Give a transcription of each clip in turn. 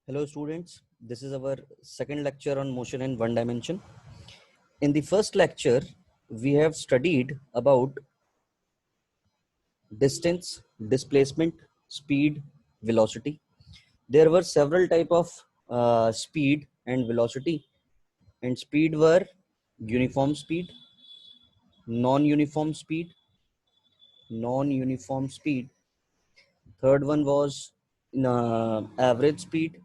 Hello students, this is our second lecture on motion in one dimension. In the first lecture, we have studied about distance, displacement, speed, velocity. There were several type of speed and velocity, and speed were uniform speed, non-uniform speed, non-uniform speed. Third one was average speed,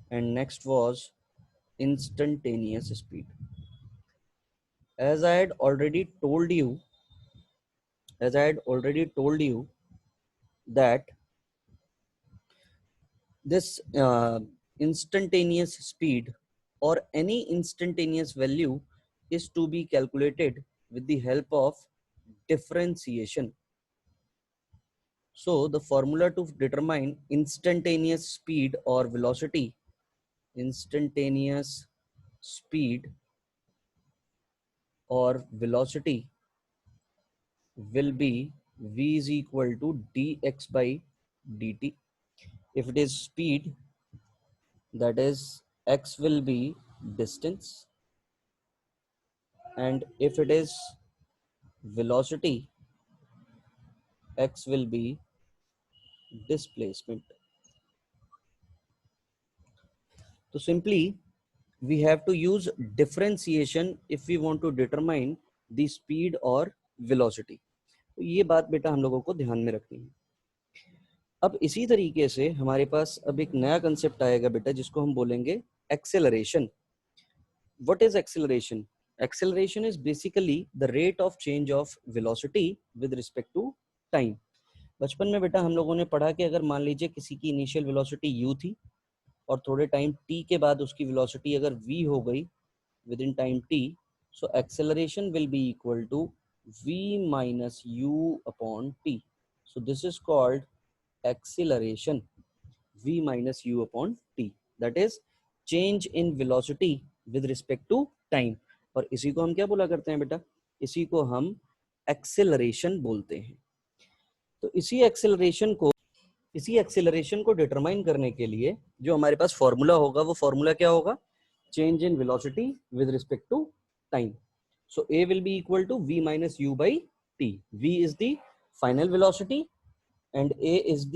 and next was instantaneous speed. As I had already told you, that this instantaneous speed or any instantaneous value is to be calculated with the help of differentiation. So the formula to determine instantaneous speed or velocity, instantaneous speed or velocity will be v is equal to dx by dt. If it is speed, that is x will be distance, and if it is velocity, x will be displacement. So simply we have to use differentiation if we want to determine the speed or velocity. तो ये बात बेटा हम लोगों को ध्यान में रखनी है. अब इसी तरीके से हमारे पास अब एक नया कंसेप्ट आएगा बेटा, जिसको हम बोलेंगे acceleration. What is acceleration? Acceleration is basically the rate of change of velocity with respect to time. बचपन में बेटा हम लोगों ने पढ़ा कि अगर मान लीजिए किसी की इनिशियल वेलोसिटी u थी और थोड़े टाइम t के बाद उसकी वेलोसिटी अगर v हो गई within time t, so acceleration will be equal to v minus u upon t. So this is called acceleration, v minus u upon t, that is change in velocity with respect to time. और इसी को हम क्या बोला करते हैं बेटा? इसी को हम एक्सेलरेशन बोलते हैं. तो इसी एक्सेलरेशन को डिटरमाइन करने के लिए जो हमारे पास फॉर्मूला होगा, वो फॉर्मूला क्या होगा? Change in velocity with respect to time. So a will be equal to v minus u by t. v is the final velocity and a is the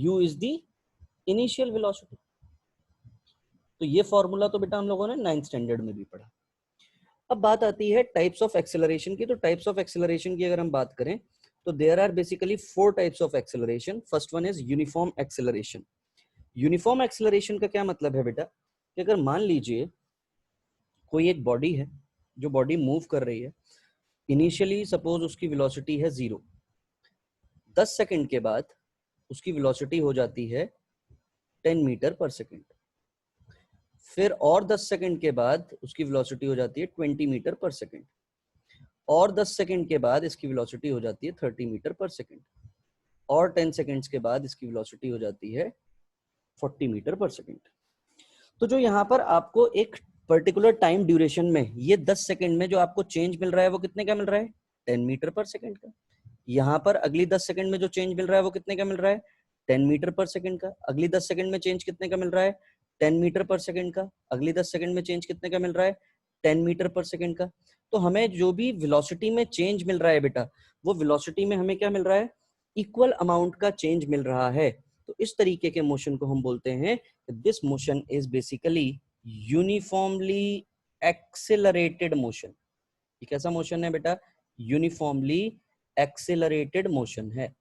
u is the initial velocity. तो ये formula तो बेटा हम लोगों ने 9th standard में भी पढ़ा. अब बात आती है टाइप्स ऑफ एक्सेलरेशन की. तो टाइप्स ऑफ एक्सेलरेशन की अगर हम बात करें तो there are basically 4 types of acceleration. First one is uniform acceleration. Uniform acceleration का क्या मतलब है बेटा? कि अगर मान लीजिए कोई एक बॉडी है जो बॉडी मूव कर रही है, इनिशियली सपोज उसकी वेलोसिटी है 0, 10 सेकंड के बाद उसकी वेलोसिटी हो जाती है 10 मीटर पर सेकंड, फिर और 10 सेकंड के बाद उसकी वेलोसिटी हो जाती है 20 मीटर पर सेकंड, और 10 सेकंड के बाद इसकी वेलोसिटी हो जाती है 30 मीटर पर सेकंड, और 10 सेकंड्स के बाद इसकी वेलोसिटी हो जाती है 40 मीटर पर सेकंड. तो जो यहाँ पर आपको एक पर्टिकुलर टाइम ड्यूरेशन में ये 10 सेकंड में जो आपको चेंज मिल रहा है वो कितने का मिल रहा है? 10 मीटर पर सेकंड का. यहाँ पर अगली 10 सेकंड में जो चेंज मिल रहा है वो कितने का मिल रहा है? 10 मीटर पर सेकंड का. अगली 10 सेकंड में चेंज कितने का मिल रहा है? 10 मीटर पर सेकंड का. अगली 10 सेकंड में चेंज कितने का मिल रहा है? 10 मीटर पर सेकंड का. तो हमें जो भी वेलोसिटी में चेंज मिल रहा है बेटा, वो वेलोसिटी में हमें क्या मिल रहा है? इक्वल अमाउंट का चेंज मिल रहा है. तो इस तरीके के मोशन को हम बोलते हैं, this motion is basically uniformly accelerated motion. ये कैसा मोशन है बेटा? यूनिफॉर्मली एक्सेलरेटेड मोशन है.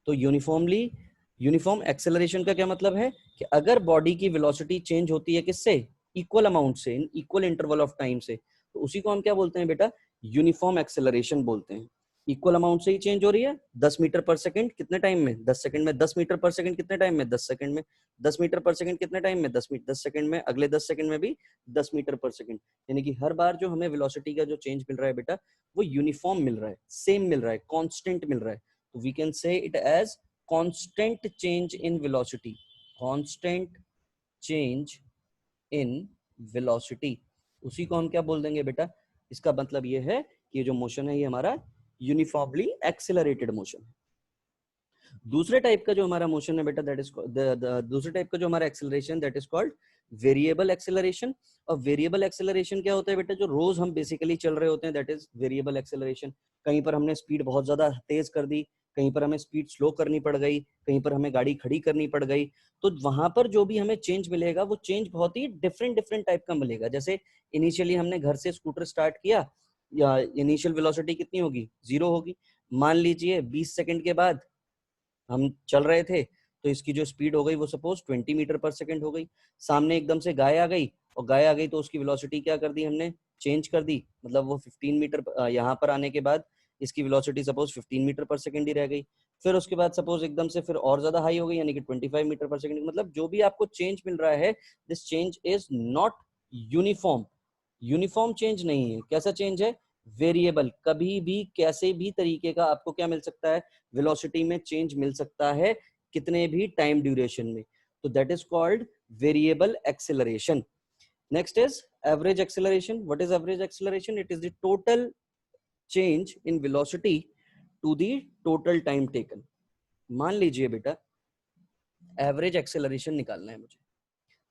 तो यूनिफॉर्म एक्सेलरेशन का क्या मतलब है? कि अगर बॉडी की वेलोसिटी चेंज होती है किससे? इक्वल अमाउंट से, in equal interval of time से, तो उसी को हम क्या बोलते हैं बेटा? यूनिफॉर्म एक्सेलरेशन बोलते हैं. इक्वल अमाउंट से ही चेंज हो रही है. 10 मीटर पर सेकंड कितने टाइम में? 10 सेकंड में. 10 मीटर पर सेकंड कितने टाइम में? 10 सेकंड में. 10 मीटर पर सेकंड कितने टाइम में? 10 सेकंड में. अगले 10 सेकंड में भी 10 मीटर पर सेकंड. यानी कि हर बार जो हमें वेलोसिटी का जो चेंज मिल रहा है बेटा, वो यूनिफॉर्म मिल रहा है, सेम मिल रहा है, कांस्टेंट मिल रहा है. तो we can say it as constant change in velocity. constant change in velocity, उसी को हम क्या बोल देंगे बेटा? इसका मतलब ये है कि ये जो मोशन है ये हमारा यूनिफॉर्मली एक्सेलरेटेड मोशन है. दूसरे टाइप का जो हमारा मोशन है बेटा, दैट इज दूसरे टाइप का जो हमारा acceleration, that is called variable acceleration. और वेरिएबल एक्सेलरेशन क्या होता है बेटा, जो रोज हम बेसिकली चल रहे होते हैं, दैट इज वेरिएबल एक्सेलरेशन। कहीं पर हमने स्पीड बहुत ज्यादा तेज कर दी, कहीं पर हमें स्पीड स्लो करनी पड़ गई, कहीं पर हमें गाड़ी खड़ी करनी पड़ गई, तो वहां पर जो भी हमें चेंज मिलेगा वो चेंज बहुत ही डिफरेंट डिफरेंट टाइप का मिलेगा। जैसे इनिशियली हमने घर से स्कूटर स्टार्ट किया, या इनिशियल वेलोसिटी कितनी होगी, 0 होगी। मान लीजिए 20 सेकंड के बाद हम चल रहे थे, तो इसकी जो स्पीड हो गई वो सपोज 20 मीटर पर सेकंड हो गई। सामने एकदम से गाय आ गई, और गाय आ गई तो उसकी वेलोसिटी क्या कर दी हमने, चेंज कर दी, मतलब वो 15 मीटर यहाँ पर आने के बाद इसकी वेलोसिटी सपोज 15 मीटर पर सेकंड ही रह गई। फिर उसके बाद सपोज एकदम से फिर और ज्यादा हाई हो गई, यानी कि 25 मीटर पर सेकंड। मतलब जो भी आपको चेंज मिल रहा है, this change is not uniform. Uniform change नहीं है। कैसा चेंज है, वेरिएबल। कभी भी कैसे भी तरीके का आपको क्या मिल सकता है, वेलोसिटी में चेंज मिल सकता है, कितने भी टाइम ड्यूरेशन में। तो that is called variable acceleration. Next is average acceleration. What is average acceleration? It is the total change in velocity to the total time taken. मान लीजिए बेटा एवरेज एक्सेलरेशन निकालना है मुझे,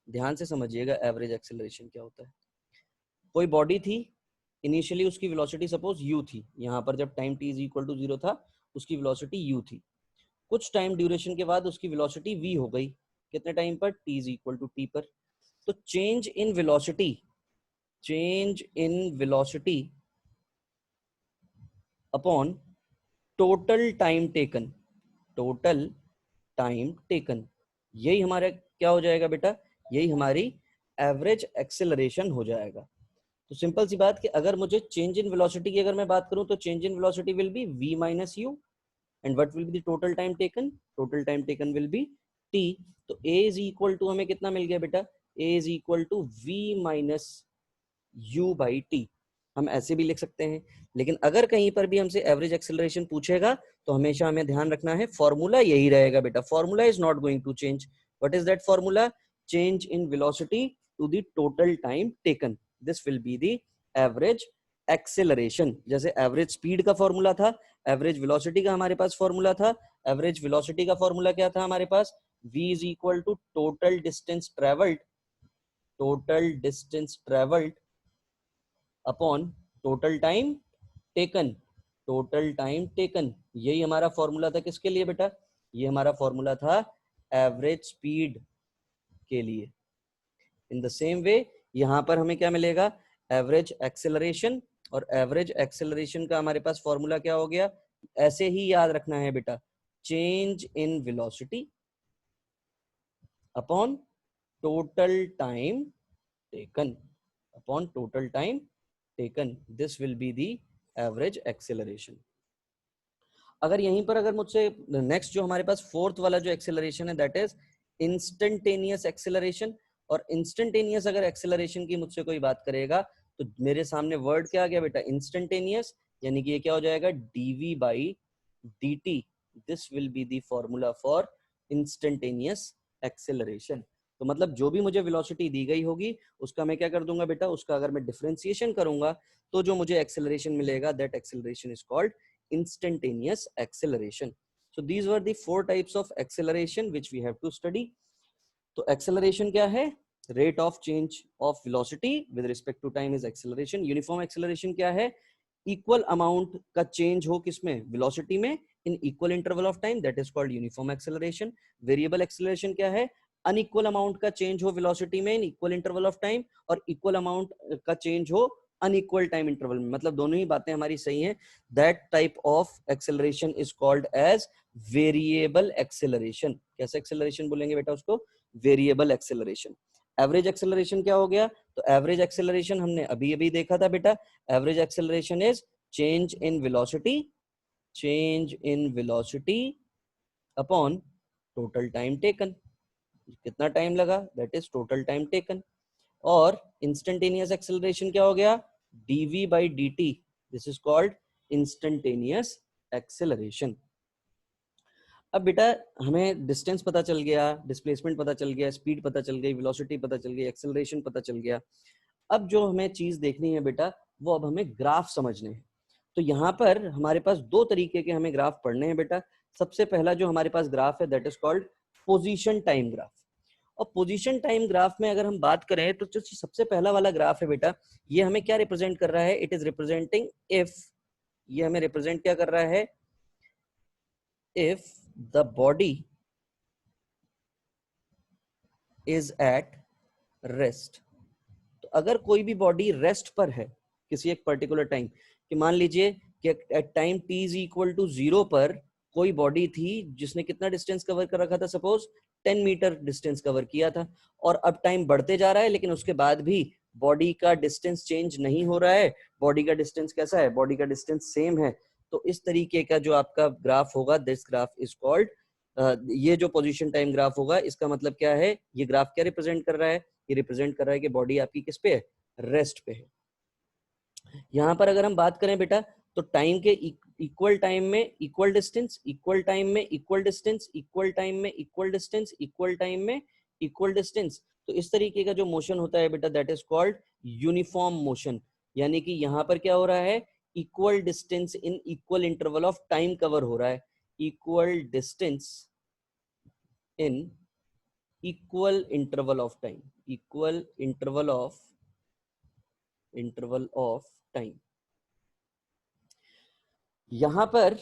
ध्यान से समझिएगा एवरेज एक्सेलरेशन क्या होता है। कोई बॉडी थी, इनिशियली उसकी वेलोसिटी सपोज u थी, यहाँ पर जब time t is equal to 0 था उसकी वेलोसिटी u थी। कुछ टाइम ड्यूरेशन के बाद उसकी वेलोसिटी v हो गई, कितने टाइम पर, t is equal to t पर। तो change in velocity, change in velocity upon total time taken, total time taken, यही हमारा क्या हो जाएगा बेटा, यही हमारी एवरेज एक्सेलरेशन हो जाएगा। तो सिंपल सी बात कि अगर मुझे चेंज इन वेलोसिटी की अगर मैं बात करूं, तो change in velocity will be v minus u, and what will be the total time taken, total time taken will be t। तो a इज इक्वल टू हमें कितना मिल गया बेटा, a is equal to v minus u by t. हम ऐसे भी लिख सकते हैं, लेकिन अगर कहीं पर भी हमसे एवरेज एक्सेलरेशन पूछेगा तो हमेशा हमें ध्यान रखना है फॉर्मूला यही रहेगा बेटा, formula is not going to change. What is that formula, change in velocity to the total time taken, this will be the average acceleration. जैसे एवरेज स्पीड का फॉर्मूला था, एवरेज वेलोसिटी का हमारे पास फॉर्मूला था। एवरेज वेलोसिटी का formula क्या था हमारे पास, v is equal to total distance travelled, total distance travelled upon total time taken, total time taken. यही हमारा फॉर्मूला था किसके लिए बेटा, ये हमारा फॉर्मूला था एवरेज स्पीड के लिए। इन द सेम वे यहां पर हमें क्या मिलेगा, एवरेज एक्सेलरेशन, और एवरेज एक्सेलरेशन का हमारे पास फॉर्मूला क्या हो गया, ऐसे ही याद रखना है बेटा, change in velocity upon total time taken, upon total time taken, this will be the average acceleration. अगर यहीं पर अगर मुझसे नेक्स्ट जो हमारे पास फोर्थ वाला जो एक्सेलरेशन है, दैट इज इंस्टेंटेनियस एक्सेलरेशन। और इंस्टेंटेनियस अगर एक्सेलरेशन की मुझसे कोई बात करेगा, तो मेरे सामने वर्ड क्या आ गया बेटा, इंस्टेंटेनियस, यानी कि ये क्या हो जाएगा, dv by dt, this will be the formula for instantaneous acceleration. तो मतलब जो भी मुझे वेलोसिटी दी गई होगी उसका मैं क्या कर दूंगा बेटा, उसका अगर मैं डिफरेंशिएशन करूंगा तो जो मुझे एक्सेलरेशन मिलेगा, that acceleration is called instantaneous acceleration. So these were the four types of acceleration which we have to study. तो acceleration क्या है, rate of change of velocity with respect to time is acceleration. Uniform acceleration क्या है, equal amount का change हो किसमें, velocity में, in equal interval of time, that is called uniform acceleration. Variable acceleration क्या है, unequal amount का change हो velocity में in equal interval of time, और equal amount का change हो अनइक्वल टाइम इंटरवल में, मतलब दोनों ही बातें हमारी सही हैं। That type of acceleration is called as variable acceleration. कैसे एक्सेलरेशन बोलेंगे बेटा उसको, वेरिएबल एक्सेलरेशन। एवरेज एक्सेलरेशन क्या हो गया, तो एवरेज एक्सेलरेशन हमने अभी अभी देखा था बेटा, average acceleration is change in velocity, change in velocity upon total time taken, कितना टाइम लगा, that is total time taken. और इंस्टेंटेनियस एक्सेलरेशन क्या हो गया, dv by dt, this is called instantaneous acceleration. अब बेटा हमें डिस्टेंस पता चल गया, डिस्प्लेसमेंट पता चल गया, स्पीड पता चल गई, वेलोसिटी पता चल गई, एक्सेलरेशन पता चल गया। अब जो हमें चीज देखनी है बेटा, वो अब हमें ग्राफ समझने हैं। तो यहाँ पर हमारे पास दो तरीके के हमें ग्राफ पढ़ने हैं बेटा। सबसे पहला जो हमारे पास ग्राफ है that is called position time graph. और पोजीशन टाइम ग्राफ में अगर हम बात करें तो जो सबसे पहला वाला ग्राफ है बेटा, ये हमें क्या रिप्रेजेंट कर रहा है? इट इज रिप्रेजेंटिंग इफ, ये हमें रिप्रेजेंट क्या कर रहा है? If the body is at rest. तो अगर कोई भी बॉडी रेस्ट पर है किसी एक पर्टिकुलर टाइम, कि मान लीजिए कि at time t is equal to 0 पर कोई बॉडी थी जिसने कितना डिस्टेंस कवर कर रखा था, सपोज 10 मीटर डिस्टेंस कवर किया था, और अब टाइम बढ़ते जा रहा है लेकिन उसके बाद भी बॉडी का डिस्टेंस चेंज नहीं हो रहा है। बॉडी का डिस्टेंस कैसा है? बॉडी का डिस्टेंस सेम है। तो इस तरीके का जो आपका ग्राफ होगा, दिस ग्राफ इज कॉल्ड, ये जो पोजीशन टाइम ग्राफ होगा, इसका मतलब क्या है? ये ग्राफ क्या रिप्रेजेंट कर रहा है? ये रिप्रेजेंट कर रहा है कि बॉडी आपकी किस पे है? रेस्ट पे है। यहाँ पर अगर हम बात करें बेटा, तो टाइम के इक्वल टाइम में इक्वल डिस्टेंस, इक्वल टाइम में इक्वल डिस्टेंस, इक्वल टाइम में इक्वल डिस्टेंस, इक्वल टाइम में इक्वल डिस्टेंस। तो इस तरीके का जो मोशन होता है बेटा, that is called uniform motion. यानी कि यहाँ पर क्या हो रहा है? Equal distance in equal interval of time cover हो रहा है। Equal distance in equal interval of time, equal interval of time. यहां पर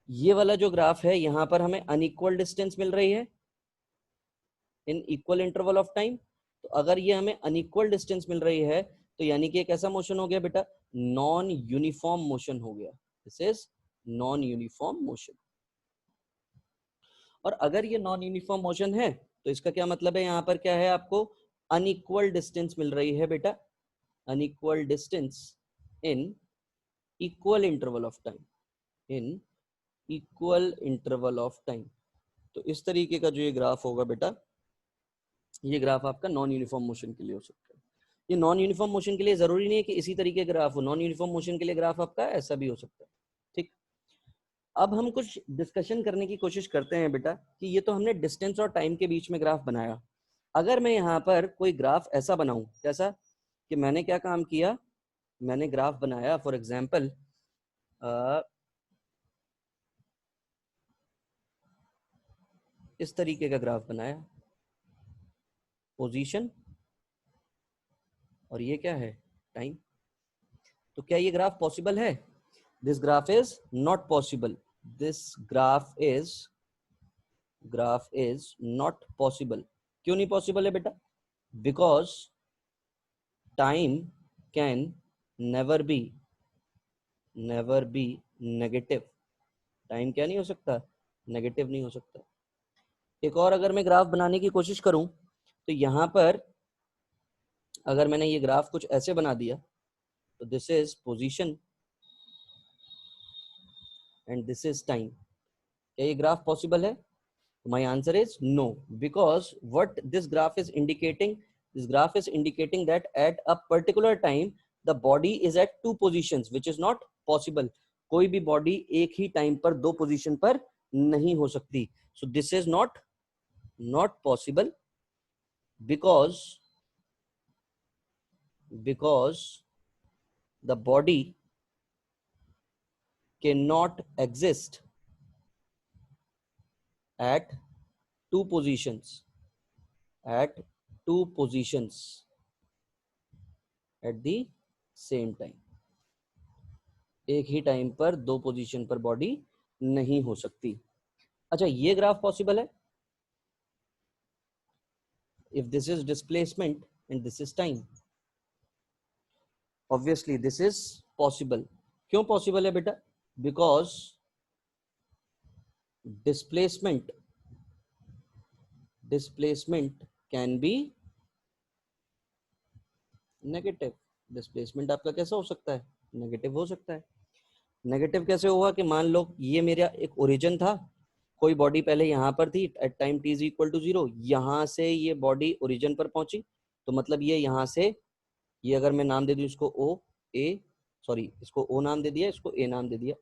ये वाला जो ग्राफ है, यहां पर हमें अनइक्वल डिस्टेंस मिल रही है in equal interval of time. तो अगर ये हमें अनइक्वल डिस्टेंस मिल रही है तो यानी कि एक ऐसा मोशन हो गया बेटा, नॉन यूनिफॉर्म मोशन हो गया। This is non uniform motion. और अगर ये नॉन यूनिफॉर्म मोशन है तो इसका क्या मतलब है? यहाँ पर क्या है? आपको अनइक्वल डिस्टेंस मिल रही है बेटा, unequal distance in equal interval of time, in equal interval of time. तो इस तरीके का जो ये ग्राफ होगा बेटा, ये ग्राफ आपका नॉन यूनिफॉर्म मोशन के लिए हो सकता है। ये नॉन यूनिफॉर्म मोशन के लिए जरूरी नहीं है कि इसी तरीके का ग्राफ हो, नॉन यूनिफॉर्म मोशन के लिए ग्राफ आपका ऐसा भी हो सकता है। ठीक, अब हम कुछ डिस्कशन करने की कोशिश करते हैं बेटा कि ये तो हमने डिस्टेंस और टाइम के बीच में ग्राफ बनाया। अगर मैं यहाँ पर कोई ग्राफ ऐसा बनाऊं, कैसा कि मैंने क्या काम किया? मैंने ग्राफ बनाया, फॉर एग्जाम्पल इस तरीके का ग्राफ बनाया, पोजीशन और ये क्या है? टाइम। तो क्या ये ग्राफ पॉसिबल है? This graph is not possible. This graph is not possible. क्यों नहीं पॉसिबल है बेटा? Because time can never be negative. Time क्या नहीं हो सकता? नेगेटिव नहीं हो सकता। एक और अगर मैं ग्राफ बनाने की कोशिश करूं तो यहां पर अगर मैंने ये ग्राफ कुछ ऐसे बना दिया, तो this is position and this is time. क्या ये ग्राफ पॉसिबल है? My answer is no, because what this graph is indicating, that at a particular time the body is at two positions, which is not possible. कोई भी body एक ही time पर दो position पर नहीं हो सकती। So this is not possible because the body cannot exist at two positions at the same time। एक ही टाइम पर दो पोजीशन पर बॉडी नहीं हो सकती। अच्छा, ये ग्राफ पॉसिबल है if this is displacement and this is time. Obviously this is possible. क्यों पॉसिबल है बेटा? Because displacement can be negative. Displacement आपका कैसा हो सकता है? नेगेटिव हो सकता है। नेगेटिव कैसे हुआ? कि मान लो ये मेरा एक ओरिजिन था, कोई बॉडी पहले यहाँ पर थी at time t is equal to 0, यहाँ से ये बॉडी ओरिजिन पर पहुंची, तो मतलब ये यहाँ से, ये अगर मैं नाम दे दूं इसको O A, सॉरी इसको O नाम दे दिया, इसको A नाम दे दिया।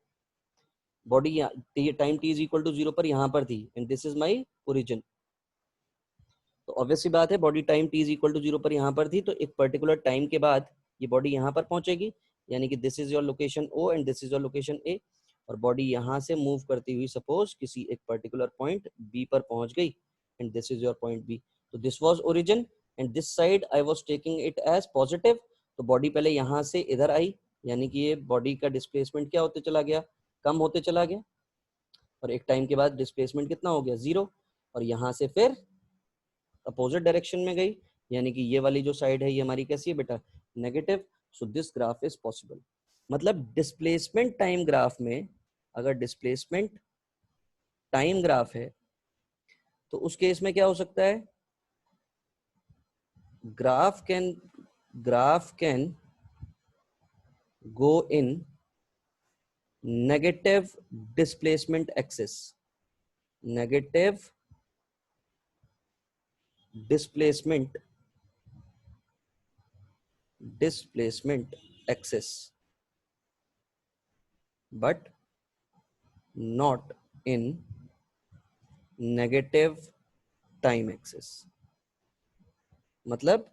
Body time t is equal to 0 पर यहाँ पर थी and this is my origin. तो ऑब्वियसली बात है, body time t is equal to 0 पर यहाँ पर थी, तो एक पर्टिकुलर टाइम के बाद ये बॉडी यहाँ पर पहुंचेगी, यानी कि this is your location O and this is your location A। और बॉडी यहाँ से मूव करती हुई सपोज किसी एक पर्टिकुलर पॉइंट बी पर पहुंच गई and this is your point B. तो this was origin and this side I was taking it as positive. तो बॉडी पहले यहाँ से इधर आई, यानी कि ये बॉडी का डिस्प्लेसमेंट क्या होते चला गया, कम होते चला गया, और एक टाइम के बाद डिस्प्लेसमेंट कितना हो गया, 0। और यहाँ से फिर अपोजिट डायरेक्शन में गई, यानी कि ये वाली जो साइड है ये हमारी कैसी है बेटा, negative. So this graph is possible. मतलब डिस्प्लेसमेंट टाइम ग्राफ में अगर डिस्प्लेसमेंट टाइम ग्राफ है तो उस केस में क्या हो सकता है, graph can go in negative displacement axis, negative displacement axis, but not in negative time axis. मतलब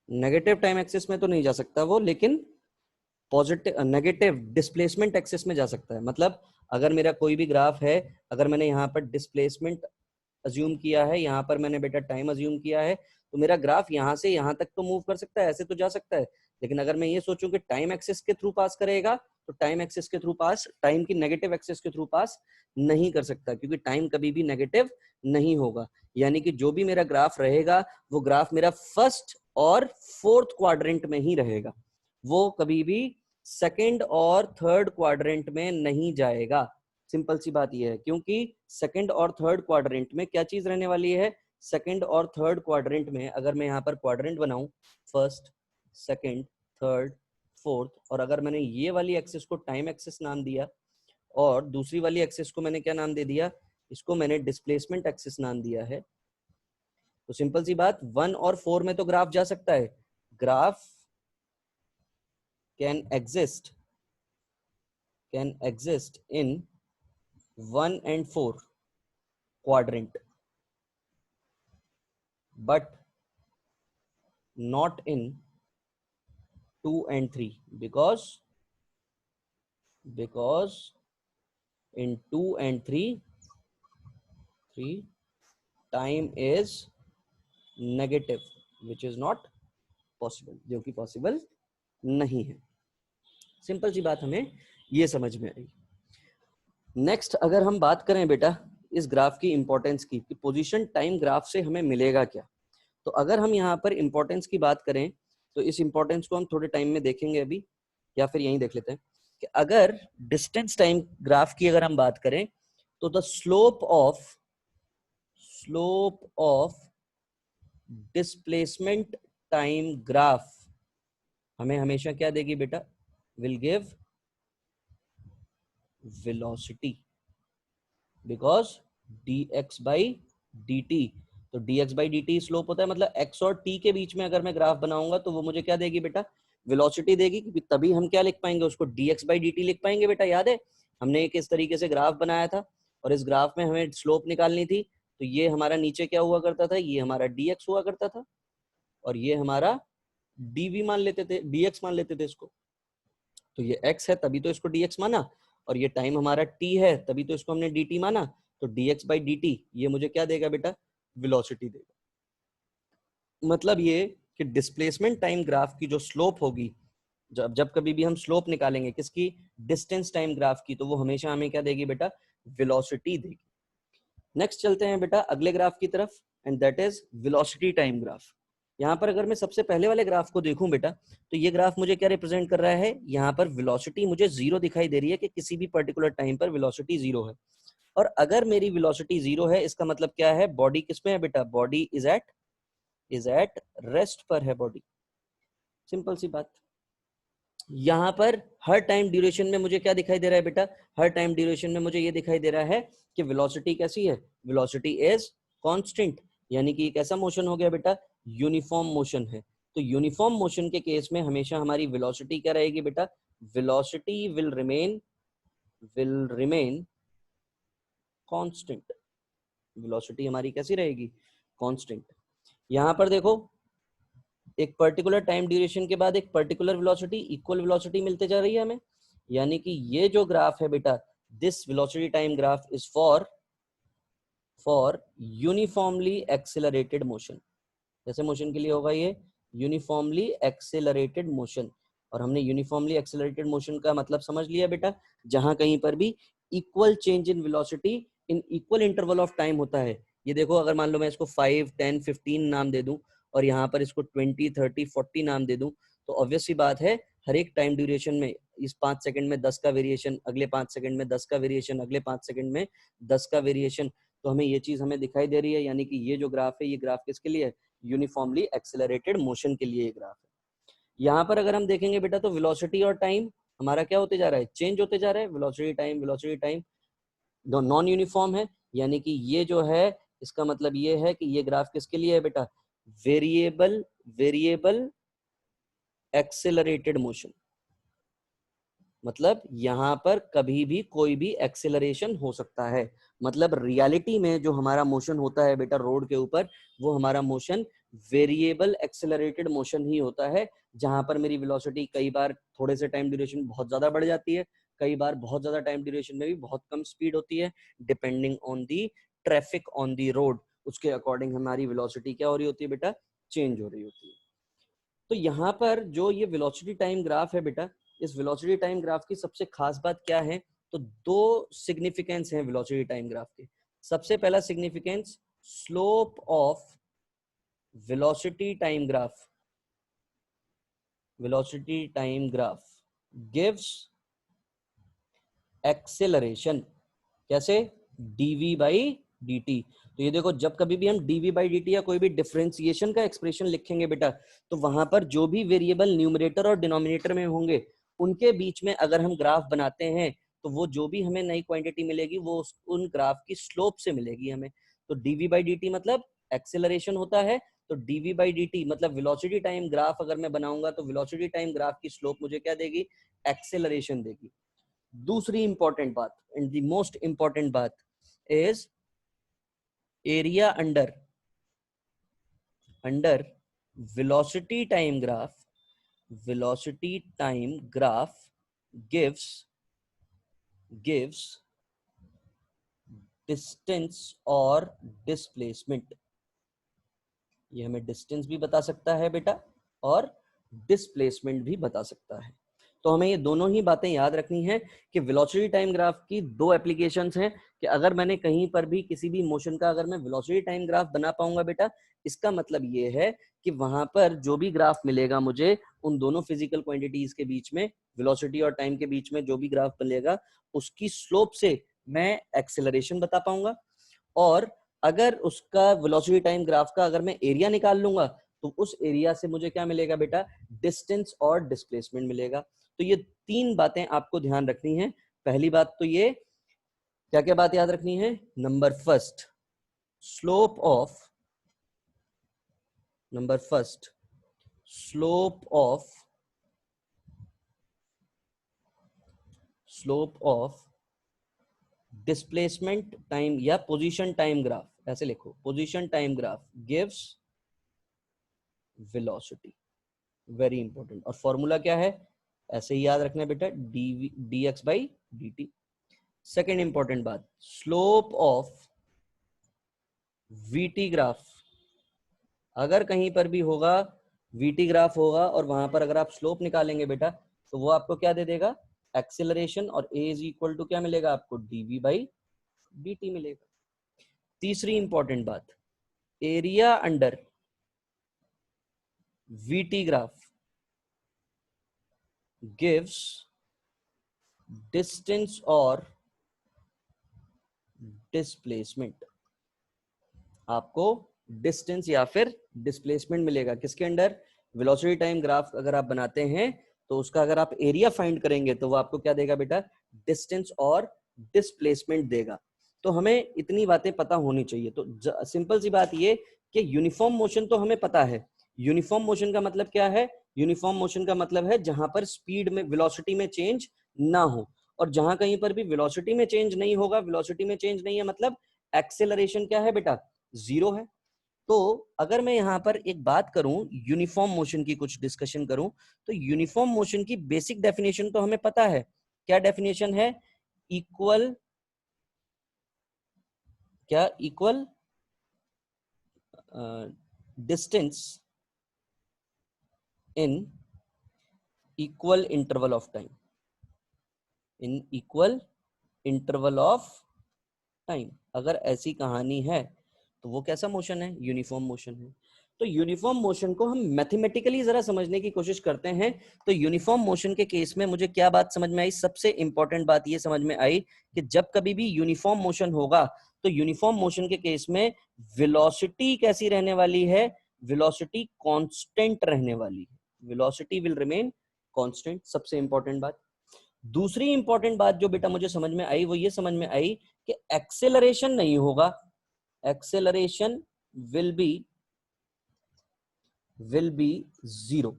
नेगेटिव टाइम एक्सिस में तो नहीं जा सकता वो, लेकिन पॉजिटिव नेगेटिव डिस्प्लेसमेंट एक्सिस में जा सकता है। मतलब अगर मेरा कोई भी ग्राफ है, अगर मैंने यहाँ पर डिस्प्लेसमेंट अज्यूम किया है, यहाँ पर मैंने बेटा टाइम अज्यूम किया है, तो मेरा ग्राफ यहाँ से यहाँ तक तो मूव कर सकता है, ऐसे तो जा सकता है। लेकिन अगर मैं ये सोचूं कि टाइम एक्सिस के थ्रू पास करेगा, तो टाइम एक्सिस के थ्रू पास, टाइम की नेगेटिव एक्सिस के थ्रू पास नहीं कर सकता, क्योंकि टाइम कभी भी नेगेटिव नहीं होगा। यानी कि जो भी मेरा ग्राफ रहेगा वो ग्राफ मेरा फर्स्ट और फोर्थ क्वाड्रेंट में ही रहेगा, वो कभी भी सेकंड और थर्ड क्वाड्रेंट में नहीं जाएगा। सिंपल सी बात यह है, क्योंकि सेकंड और थर्ड क्वाड्रेंट में क्या चीज रहने वाली है, सेकंड और थर्ड क्वाड्रेंट में अगर मैं यहाँ पर क्वाड्रेंट बनाऊं, फर्स्ट, सेकंड, थर्ड, फोर्थ, और अगर मैंने ये वाली एक्सिस को टाइम एक्सिस नाम दिया और दूसरी वाली एक्सिस को मैंने क्या नाम दे दिया, इसको मैंने डिस्प्लेसमेंट एक्सिस नाम दिया है, तो सिंपल सी बात 1 और 4 में तो ग्राफ जा सकता है। Graph can exist in 1 and 4 quadrant, but not in 2 and 3, because in 2 and 3 time is negative, which is not possible, जो कि पॉसिबल नहीं है। सिंपल सी बात हमें ये समझ में आई। नेक्स्ट अगर हम बात करें बेटा इस ग्राफ की इंपॉर्टेंस की, कि पोजीशन टाइम ग्राफ से हमें मिलेगा क्या, तो अगर हम यहाँ पर इंपॉर्टेंस की बात करें तो इस इंपॉर्टेंस को हम थोड़े टाइम में देखेंगे अभी, या फिर यहीं देख लेते हैं कि अगर डिस्टेंस टाइम ग्राफ की अगर हम बात करें तो the slope of displacement time graph हमें हमेशा क्या देगी बेटा, will give velocity, because dx by dt, तो dx by dt स्लोप होता है, मतलब x और t के बीच में अगर मैं ग्राफ बनाऊंगा तो वो मुझे क्या देगी बेटा, वेलोसिटी देगी, क्योंकि तभी हम क्या लिख पाएंगे उसको, dx by dt लिख पाएंगे। बेटा याद है हमने एक इस तरीके से ग्राफ बनाया था और इस ग्राफ में हमें स्लोप निकालनी थी, तो ये हमारा नीचे क्या हुआ करता था, ये हमारा dx हुआ करता था और ये हमारा dv मान लेते थे, dx मान लेते थे इसको। तो ये x है तभी तो इसको dx माना, और ये टाइम हमारा t है तभी तो इसको हमने dt माना, तो dx by dt ये मुझे क्या देगा बेटा, वेलोसिटी देगा। मतलब ये कि डिस्प्लेसमेंट टाइम ग्राफ की जो स्लोप होगी, जब कभी भी हम स्लोप निकालेंगे किसकी, डिस्टेंस टाइम ग्राफ की, तो वो हमेशा हमें क्या देगी बेटा, वेलोसिटी देगी। नेक्स्ट चलते हैं बेटा अगले ग्राफ की तरफ, and that is velocity time graph. यहाँ पर अगर मैं सबसे पहले वाले ग्राफ को देखूं बेटा, तो ये ग्राफ मुझे क्या रिप्रेजेंट कर रहा है, यहाँ पर वेलोसिटी मुझे 0 दिखाई दे रही है कि किसी भी पर्टिकुलर टाइम पर वेलोसिटी 0 है। और अगर मेरी वेलोसिटी 0 है, इसका मतलब क्या है, बॉडी किसमें है बेटा, बॉडी इज एट रेस्ट पर है बॉडी। सिंपल सी बात। यहाँ पर हर टाइम ड्यूरेशन में मुझे क्या दिखाई दे रहा है बेटा, हर टाइम ड्यूरेशन में मुझे ये दिखाई दे रहा है कि वेलोसिटी कैसी है, वेलोसिटी इज कांस्टेंट, यानी कि एक ऐसा मोशन हो गया बेटा, यूनिफॉर्म मोशन है। तो यूनिफॉर्म मोशन के केस में हमेशा हमारी वेलोसिटी क्या रहेगी बेटा, velocity will remain constant. Velocity हमारी कैसी रहेगी, कांस्टेंट। यहाँ पर देखो एक पर्टिकुलर टाइम ड्यूरेशन के बाद एक पर्टिकुलर वेलोसिटी, इक्वल वेलोसिटी मिलते जा रही है हमें। यानी कि ये जो ग्राफ है बेटा, this velocity time graph is for uniformly accelerated motion. कैसे मोशन के लिए होगा ये? Uniformly accelerated motion. और हमने यूनिफॉर्मली एक्सेलरेटेड मोशन का मतलब समझ लिया बेटा, जहां कहीं पर भी equal change in velocity in equal interval of time होता है। ये देखो, अगर मान लो मैं इसको 5, 10, 15 नाम दे दूं और यहाँ पर इसको 20, 30, 40 नाम दे दूं, तो ऑब्वियस सी बात है हर एक टाइम ड्यूरेशन में इस 5 सेकंड में 10 का वेरिएशन, अगले 5 सेकंड में 10 का वेरिएशन, अगले 5 सेकंड में 10 का वेरिएशन। तो हमें ये चीज हमें दिखाई दे रही है, यानी कि ये जो ग्राफ है, ये ग्राफ किसके लिए है? यूनिफॉर्मली एक्सेलरेटेड मोशन के लिए ये ग्राफ है। यहाँ पर अगर हम देखेंगे बेटा, तो वेलोसिटी और टाइम हमारा क्या होते जा रहा है? चेंज होते जा रहा है। वेलोसिटी टाइम नॉन यूनिफॉर्म है, यानी कि ये जो है, इसका मतलब ये है कि ये ग्राफ किसके लिए है बेटा? Variable accelerated motion. मतलब यहाँ पर कभी भी कोई भी एक्सेलरेशन हो सकता है। मतलब रियलिटी में जो हमारा मोशन होता है बेटा रोड के ऊपर, वो हमारा मोशन वेरिएबल एक्सेलरेटेड मोशन ही होता है, जहां पर मेरी वेलोसिटी कई बार थोड़े से टाइम ड्यूरेशन बहुत ज्यादा बढ़ जाती है, कई बार बहुत ज्यादा टाइम ड्यूरेशन में भी बहुत कम स्पीड होती है, depending on the traffic on the road. उसके अकॉर्डिंग हमारी वेलोसिटी क्या हो रही होती है बेटा? चेंज हो रही होती है। तो यहाँ पर जो ये वेलोसिटी टाइम ग्राफ है बेटा, इस वेलोसिटी टाइम ग्राफ की सबसे खास बात क्या है? तो दो सिग्निफिकेंस हैं वेलोसिटी टाइम ग्राफ के। सबसे पहला significance, slope of velocity time graph gives acceleration. कैसे? dv by dt। तो ये देखो, जब कभी भी हम dv बाई dt या कोई भी डिफरेंशिएशन का एक्सप्रेशन लिखेंगे बेटा, तो वहां पर जो भी वेरिएबल न्यूमरेटर और डिनोमिनेटर में होंगे, उनके बीच में अगर हम ग्राफ बनाते हैं, तो वो जो भी हमें नई क्वांटिटी मिलेगी वो उन ग्राफ की स्लोप से मिलेगी हमें। तो dv बाई dt मतलब एक्सेलरेशन होता है, तो dv बाई dt मतलब वेलोसिटी टाइम ग्राफ अगर मैं बनाऊंगा, तो वेलोसिटी टाइम ग्राफ की स्लोप मुझे क्या देगी? एक्सेलरेशन देगी। दूसरी इंपॉर्टेंट बात, एंड द मोस्ट इंपॉर्टेंट बात is area under velocity time graph gives distance और displacement। ये हमें डिस्टेंस भी बता सकता है बेटा और डिस्प्लेसमेंट भी बता सकता है। तो हमें ये दोनों ही बातें याद रखनी है कि वेलोसिटी टाइम ग्राफ की दो एप्लीकेशंस हैं, कि अगर मैंने कहीं पर भी किसी भी मोशन का अगर मैं वेलोसिटी टाइम ग्राफ बना पाऊंगा बेटा, इसका मतलब ये है कि वहां पर जो भी ग्राफ मिलेगा मुझे, उन दोनों फिजिकल क्वांटिटीज के बीच में, वेलोसिटी और टाइम के बीच में जो भी ग्राफ मिलेगा, उसकी स्लोप से मैं एक्सेलरेशन बता पाऊंगा। और अगर उसका वेलोसिटी टाइम ग्राफ का अगर मैं एरिया निकाल लूंगा, तो उस एरिया से मुझे क्या मिलेगा बेटा? डिस्टेंस और डिस्प्लेसमेंट मिलेगा। तो ये तीन बातें आपको ध्यान रखनी है। पहली बात तो ये, क्या क्या बात याद रखनी है? Number first, slope of displacement time या पोजीशन टाइम ग्राफ, ऐसे लिखो, position time graph gives velocity. Very important. और फॉर्मूला क्या है? ऐसे ही याद रखना है बेटा, dx by dt। Second important बात, स्लोप ऑफ वीटी ग्राफ। अगर कहीं पर भी होगा वीटी ग्राफ होगा और वहां पर अगर आप स्लोप निकालेंगे बेटा, तो वो आपको क्या दे देगा? एक्सेलरेशन। और a इज इक्वल टू क्या मिलेगा आपको? dv बाई dt मिलेगा। तीसरी इंपॉर्टेंट बात, area under VT graph gives distance और डिस्प्लेसमेंट। आपको डिस्टेंस या फिर डिस्प्लेसमेंट मिलेगा किसके अंडर? वेलोसिटी टाइम ग्राफ अगर आप बनाते हैं, तो उसका अगर आप एरिया फाइंड करेंगे, तो वो आपको क्या देगा बेटा? डिस्टेंस और डिस्प्लेसमेंट देगा। तो हमें इतनी बातें पता होनी चाहिए। तो सिंपल सी बात ये कि यूनिफॉर्म मोशन तो हमें पता है। यूनिफॉर्म मोशन का मतलब क्या है? यूनिफॉर्म मोशन का मतलब है जहां पर स्पीड में, वेलोसिटी में चेंज ना हो। और जहां कहीं पर भी वेलोसिटी में चेंज नहीं होगा, वेलोसिटी में चेंज नहीं है मतलब एक्सेलरेशन क्या है बेटा? जीरो है। तो अगर मैं यहाँ पर एक बात करूं, यूनिफॉर्म मोशन की कुछ डिस्कशन करूं, तो यूनिफॉर्म मोशन की बेसिक डेफिनेशन तो हमें पता है। क्या डेफिनेशन है? इक्वल, क्या equal distance in equal interval of time, in equal interval of time. अगर ऐसी कहानी है तो वो कैसा मोशन है? यूनिफॉर्म मोशन है। तो यूनिफॉर्म मोशन को हम मैथमेटिकली जरा समझने की कोशिश करते हैं। तो यूनिफॉर्म मोशन के केस में मुझे क्या बात समझ में आई? सबसे इंपॉर्टेंट बात ये समझ में आई कि जब कभी भी यूनिफॉर्म मोशन होगा तो यूनिफॉर्म मोशन के केस में वेलोसिटी कैसी रहने वाली है? वेलोसिटी कांस्टेंट रहने वाली है। वेलोसिटी विल रिमेन कांस्टेंट, सबसे इंपॉर्टेंट बात। दूसरी इंपॉर्टेंट बात जो बेटा मुझे समझ में आई वो ये समझ में आई कि एक्सेलरेशन नहीं होगा, एक्सेलरेशन विल बी जीरो।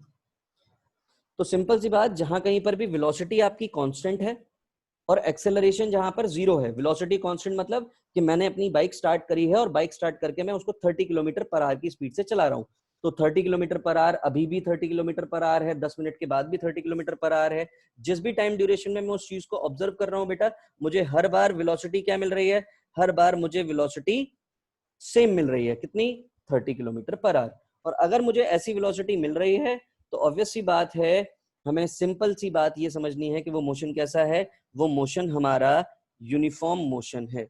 तो सिंपल सी बात, जहां कहीं पर भी वेलोसिटी आपकी कांस्टेंट है और एक्सेलरेशन जहां पर जीरो है, वेलोसिटी कांस्टेंट मतलब कि मैंने अपनी बाइक स्टार्ट करी है और बाइक स्टार्ट करके मैं उसको 30 किलोमीटर पर आवर की स्पीड से चला रहा हूं, तो 30 किलोमीटर पर आवर अभी भी 30 किलोमीटर पर आवर है, 10 मिनट के बाद भी 30 किलोमीटर पर आवर है। जिस भी टाइम ड्यूरेशन में मैं उस चीज को ऑब्जर्व कर रहा हूं बेटा, मुझे हर बार वेलोसिटी क्या मिल रही है? हर बार मुझे वेलोसिटी सेम मिल रही है। कितनी? 30 किलोमीटर पर आवर। और अगर मुझे ऐसी वेलोसिटी मिल रही है तो ऑब्वियस सी बात है, हमें सिंपल सी बात ये समझनी है कि वो मोशन कैसा है? वो मोशन हमारा यूनिफॉर्म मोशन है।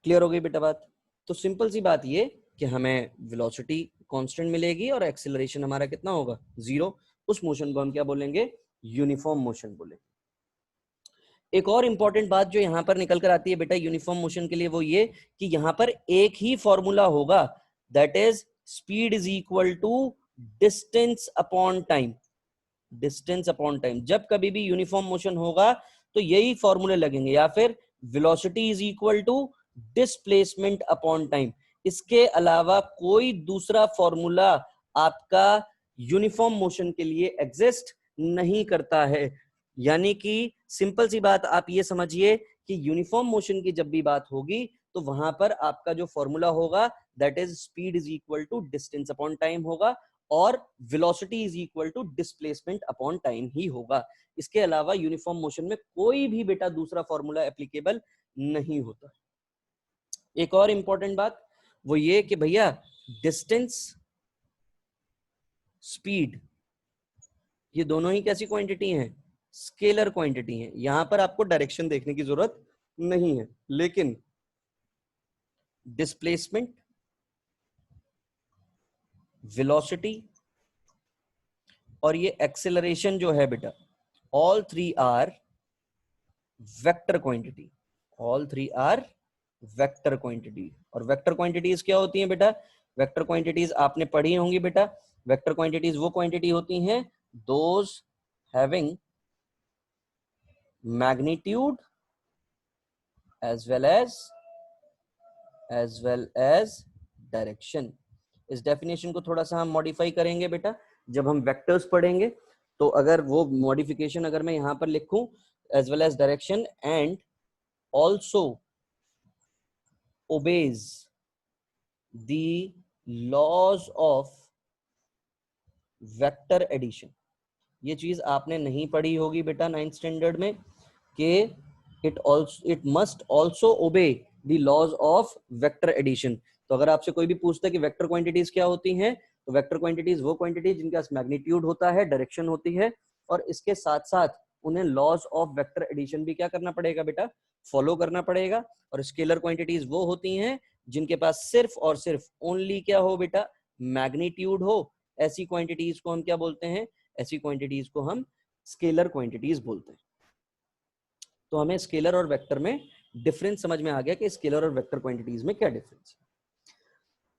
क्लियर हो गई बेटा बात? तो सिंपल सी बात ये कि हमें वेलोसिटी कांस्टेंट मिलेगी और एक्सेलरेशन हमारा कितना होगा? जीरो। उस मोशन को हम क्या बोलेंगे? यूनिफॉर्म मोशन बोलेंगे। एक और इंपॉर्टेंट बात जो यहां पर निकल कर आती है बेटा यूनिफॉर्म मोशन के लिए, वो ये कि यहां पर एक ही फॉर्मूला होगा, that is speed is equal to distance upon time. Distance upon time, जब कभी भी यूनिफॉर्म मोशन होगा तो यही फॉर्मूले लगेंगे, या फिर velocity is equal to displacement upon time. इसके अलावा कोई दूसरा फॉर्मूला आपका यूनिफॉर्म मोशन के लिए एग्जिस्ट नहीं करता है। यानी कि सिंपल सी बात आप ये समझिए कि यूनिफॉर्म मोशन की जब भी बात होगी तो वहां पर आपका जो फॉर्मूला होगा that is speed is equal to distance upon time होगा और velocity is equal to displacement upon time ही होगा। इसके अलावा यूनिफॉर्म मोशन में कोई भी बेटा दूसरा फॉर्मूला एप्लीकेबल नहीं होता। एक और इंपॉर्टेंट बात वो ये कि भैया डिस्टेंस, स्पीड, ये दोनों ही कैसी क्वांटिटी हैं? स्केलर क्वांटिटी हैं। यहां पर आपको डायरेक्शन देखने की जरूरत नहीं है, लेकिन डिस्प्लेसमेंट, वेलोसिटी और ये एक्सेलरेशन जो है बेटा, all three are vector quantity. All three are vector quantity. और वेक्टर क्वांटिटीज क्या होती हैं बेटा? वेक्टर क्वांटिटीज आपने पढ़ी होंगी बेटा। वेक्टर क्वांटिटीज वो क्वांटिटी होती हैं those having magnitude as well as direction. इस डेफिनेशन को थोड़ा सा हम मॉडिफाई करेंगे बेटा जब हम वेक्टर्स पढ़ेंगे। तो अगर वो मॉडिफिकेशन अगर मैं यहां पर लिखूं as well as direction and also obeys the laws of vector addition, ये चीज आपने नहीं पढ़ी होगी बेटा 9th स्टैंडर्ड में कि it must also obey the laws of vector addition. तो अगर आपसे कोई भी पूछता है कि वेक्टर क्वांटिटीज क्या होती हैं, तो वेक्टर क्वांटिटीज वो क्वांटिटीज जिनके पास मैग्नीट्यूड होता है, डायरेक्शन होती है, और इसके साथ साथ उन्हें लॉज ऑफ वेक्टर एडिशन भी क्या करना पड़ेगा बेटा? फॉलो करना पड़ेगा। और स्केलर क्वांटिटीज वो होती हैं जिनके पास सिर्फ और सिर्फ ओनली क्या हो बेटा? मैग्नीट्यूड हो। ऐसी क्वांटिटीज को हम क्या बोलते हैं? ऐसी क्वांटिटीज को हम स्केलर क्वांटिटीज बोलते हैं। तो हमें स्केलर और वेक्टर में डिफरेंस समझ में आ गया कि स्केलर और वेक्टर क्वांटिटीज में क्या डिफरेंस है।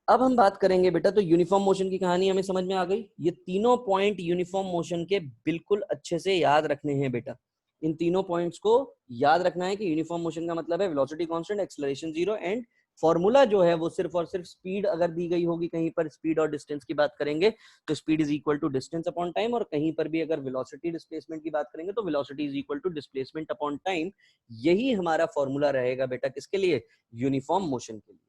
अब हम बात करेंगे बेटा, तो यूनिफॉर्म मोशन की कहानी हमें समझ में आ गई। ये तीनों पॉइंट यूनिफॉर्म मोशन के बिल्कुल अच्छे से याद रखने हैं बेटा। इन तीनों पॉइंट्स को याद रखना है कि यूनिफॉर्म मोशन का मतलब है velocity constant, acceleration zero, and formula जो है वो सिर्फ और सिर्फ स्पीड अगर दी गई होगी कहीं पर, स्पीड और डिस्टेंस की बात करेंगे तो speed is equal to distance upon time, और कहीं पर भी अगर वेलोसिटी डिस्प्लेसमेंट की बात करेंगे तो velocity is equal to displacement upon time. यही हमारा फॉर्मूला रहेगा बेटा किसके लिए? यूनिफॉर्म मोशन के लिए।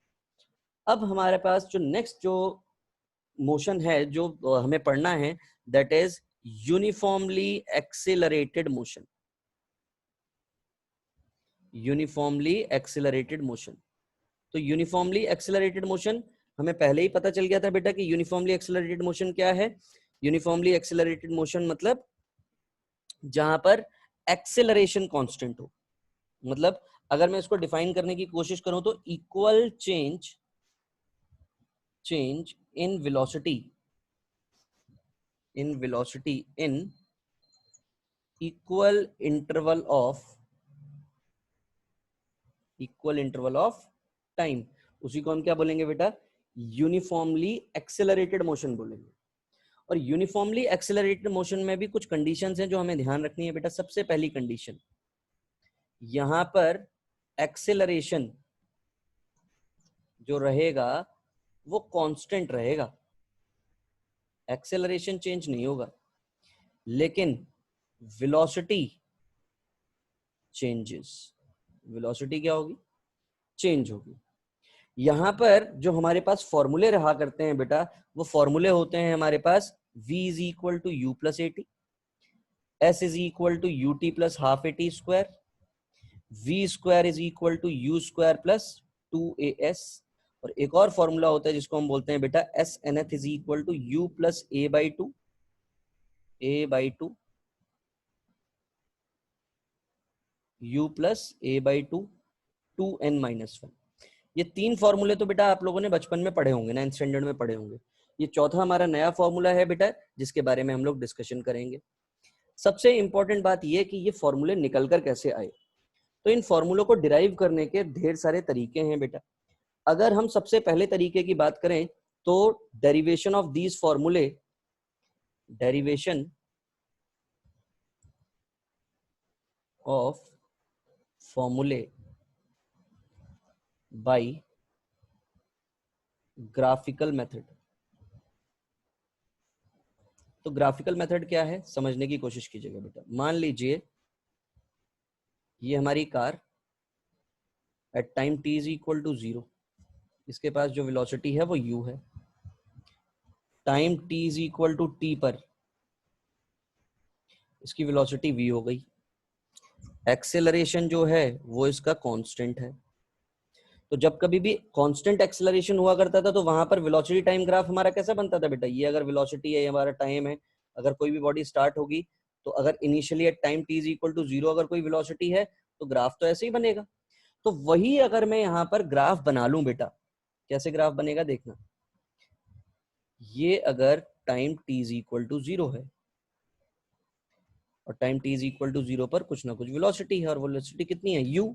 अब हमारे पास जो नेक्स्ट जो मोशन है जो हमें पढ़ना है that is uniformly accelerated motion, uniformly accelerated motion. तो यूनिफॉर्मली एक्सेलरेटेड मोशन हमें पहले ही पता चल गया था बेटा कि यूनिफॉर्मली एक्सेलरेटेड मोशन क्या है। यूनिफॉर्मली एक्सेलरेटेड मोशन मतलब जहां पर एक्सेलरेशन कांस्टेंट हो। मतलब अगर मैं इसको डिफाइन करने की कोशिश करूं तो equal change in velocity in equal interval of time, उसी को हम क्या बोलेंगे बेटा, यूनिफॉर्मली एक्सेलरेटेड मोशन बोलेंगे। और यूनिफॉर्मली एक्सेलरेटेड मोशन में भी कुछ कंडीशंस हैं जो हमें ध्यान रखनी है बेटा। सबसे पहली कंडीशन, यहां पर एक्सेलरेशन जो रहेगा वो कांस्टेंट रहेगा, एक्सेलरेशन चेंज नहीं होगा, लेकिन वेलोसिटी चेंजेस, वेलोसिटी क्या होगी, चेंज होगी। यहां पर जो हमारे पास फॉर्मूले रहा करते हैं बेटा, वो फॉर्मूले होते हैं हमारे पास v is equal to u plus a t, s is equal to u t plus half a t square, v square is equal to u square plus 2as, और एक और फॉर्मूला होता है जिसको हम बोलते हैं बेटा s n th is equal to u plus a by two, u plus a by two, 2n-1। ये तीन फॉर्मूले तो बेटा आप लोगों ने बचपन में पढ़े होंगे, 9th स्टैंडर्ड में पढ़े होंगे। ये चौथा हमारा नया फॉर्मूला है बेटा जिसके बारे में हम लोग डिस्कशन करेंगे। सबसे इंपॉर्टेंट बात ये कि ये फॉर्मूले निकल कर कैसे आए। तो इन फॉर्मूलों को डिराइव करने के ढेर सारे तरीके हैं बेटा। अगर हम सबसे पहले तरीके की बात करें तो डेरिवेशन ऑफ दीज फॉर्मूले, डेरिवेशन ऑफ फॉर्मूले बाय ग्राफिकल मेथड। तो ग्राफिकल मेथड क्या है समझने की कोशिश कीजिएगा बेटा। मान लीजिए ये हमारी car at time t is equal to 0, इसके पास जो वेलोसिटी है वो u है। Time t is equal to t पर इसकी वेलोसिटी v हो गई। एक्सेलरेशन जो है वो इसका कांस्टेंट है। तो जब कभी भी कांस्टेंट एक्सेलरेशन हुआ करता था तो वहां पर वेलोसिटी टाइम ग्राफ हमारा कैसा बनता था बेटा, ये अगर वेलोसिटी है, ये हमारा टाइम है, अगर कोई भी बॉडी स्टार्ट होगी तो अगर initially at time t is equal to 0 अगर कोई वेलोसिटी है तो ग्राफ तो ऐसे ही बनेगा। तो वही अगर मैं यहाँ पर ग्राफ बना लूं बेटा, कैसे ग्राफ बनेगा देखना। ये अगर time t is equal to 0 है और time t is equal to 0 पर कुछ ना कुछ वेलोसिटी है, और वेलोसिटी कितनी है u।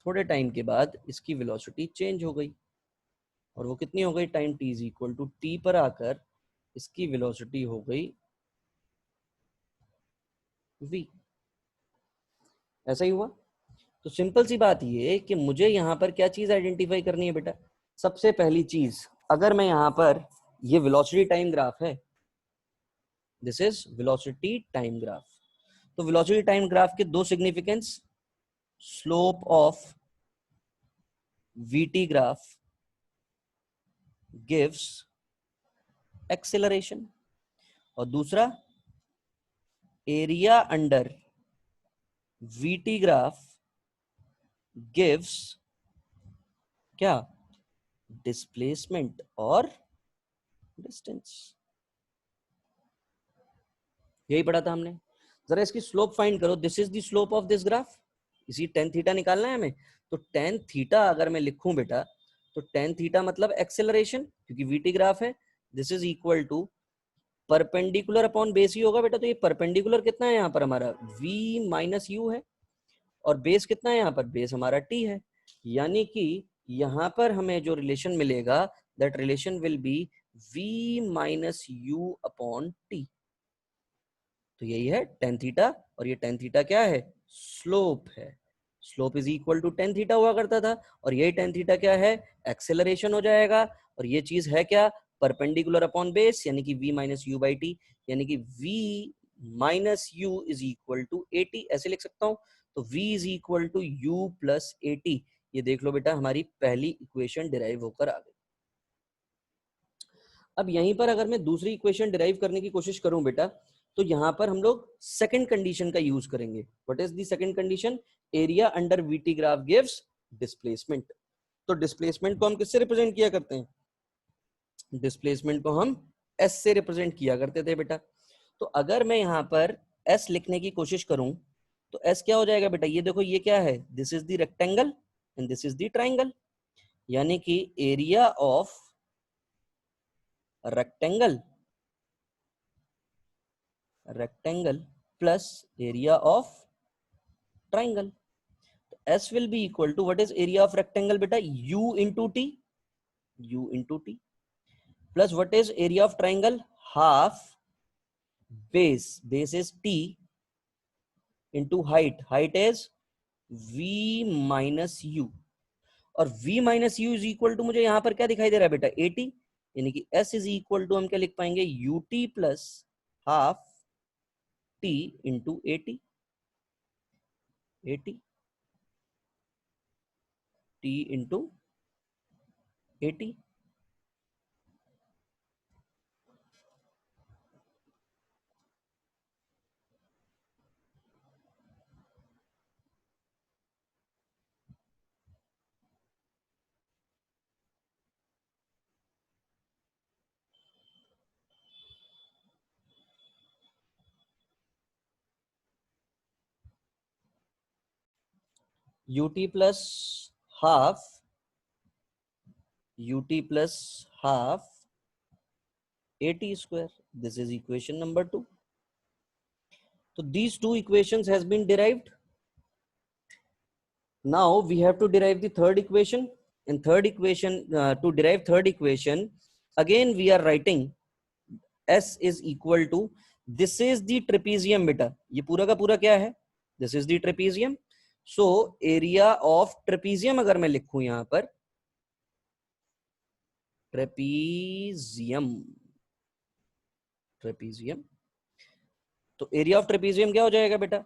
थोड़े टाइम के बाद इसकी वेलोसिटी चेंज हो गई, और वो कितनी हो गई, time t is equal to t पर आकर इसकी वेलोसिटी हो गई v। ऐसा ही हुआ। तो सिंपल सी बात ये कि मुझे यहाँ पर क्या चीज आइडेंटिफाई करनी है बेटा। सबसे पहली चीज, अगर मैं यहाँ पर, ये वेलोसिटी टाइम ग्राफ है, this is velocity time graph. तो वेलोसिटी टाइम ग्राफ के दो significance, slope of vt graph gives acceleration, और दूसरा area under vt graph gives क्या, डिस्प्लेसमेंट और डिस्टेंस। यही पढ़ा था हमने। जरा इसकी स्लोप फाइंड करो, this is the slope of this graph, इसी टेन थीटा निकालना है हमें। तो टेन थीटा अगर मैं लिखूं बेटा, तो टेन थीटा मतलब एक्सेलरेशन, क्योंकि वीटी ग्राफ है, this is equal to perpendicular upon base ही होगा बेटा। तो ये परपेंडिकुलर कितना है यहाँ पर हमारा v माइनस यू है, और बेस कितना है यहाँ पर, बेस हमारा t है। यानी कि यहाँ पर हमें जो रिलेशन मिलेगा that relation will be v minus you upon T. तो यही है टेन थीटा, और ये टेन थीटा क्या है, स्लोप है। Slope is equal to tan theta हुआ करता था, और यही टेन थीटा क्या है, एक्सेलरेशन हो जाएगा। और ये चीज है क्या, परपेंडिकुलर अपॉन बेस, यानी कि v minus u by t, यानी कि v minus u is equal to a t, ऐसे लिख सकता हूं। तो v is equal to u plus a t. ये देख लो बेटा, हमारी पहली इक्वेशन डिराइव होकर आ गई। अब यहीं पर अगर मैं दूसरी इक्वेशन डिराइव करने की कोशिश करूं बेटा, तो यहां पर हम लोग सेकंड कंडीशन का यूज करेंगे. What is the second condition? Area under VT graph gives displacement. तो डिस्प्लेसमेंट को हम किससे रिप्रेजेंट किया करते हैं? डिस्प्लेसमेंट को हम एस से रिप्रेजेंट किया करते थे बेटा. तो अगर मैं यहां पर एस लिखने की कोशिश करूं तो एस क्या हो जाएगा बेटा? ये देखो, ये क्या है? This is the rectangle and this is the triangle. यानी कि area of rectangle plus area of triangle. S will be equal to what is area of rectangle beta? U into T plus what is area of triangle? Half base is T into height is V minus U. और V minus U is equal to मुझे यहाँ पर क्या दिखाई दे रहा है बेटा? 80. यानी कि S is equal to हम क्या लिख पाएंगे? UT plus half T into 80 T into 80. UT plus half 80 square. This is equation number 2. So these two equations has been derived. Now we have to derive the third equation. In third equation, to derive third equation, again we are writing S is equal to, this is the trapezium beta. ये पूरा का पूरा क्या है? This is the trapezium. So area of trapezium अगर मैं लिखूं यहां पर, trapezium, तो एरिया ऑफ ट्रेपेजियम क्या हो जाएगा बेटा?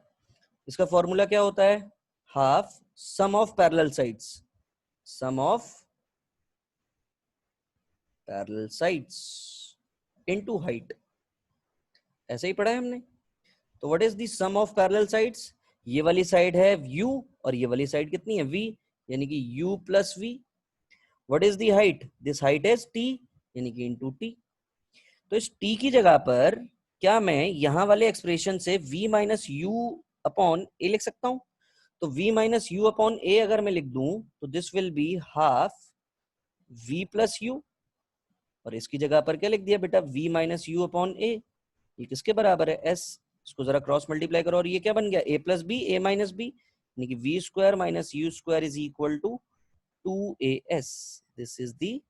इसका फॉर्मूला क्या होता है? Half sum of parallel sides into height. ऐसे ही पढ़ा है हमने. तो what is the sum of parallel sides? ये वाली साइड है u और ये वाली साइड कितनी है? v. यानी कि u plus v. What is the height? This height is t, यानी कि इनटू t. तो इस t की जगह पर क्या मैं यहां वाले एक्सप्रेशन से v माइनस यू अपॉन ए लिख सकता हूं? तो v माइनस यू अपॉन ए अगर मैं लिख दूं तो this will be half v plus you. और इसकी जगह पर क्या लिख दिया बेटा? v माइनस यू अपॉन ए. ये किसके बराबर है? s. इसको जरा क्रॉस मल्टीप्लाई करो और ये क्या बन गया? a plus b, a minus b, यानी कि v square minus u square is equal to 2as. This is the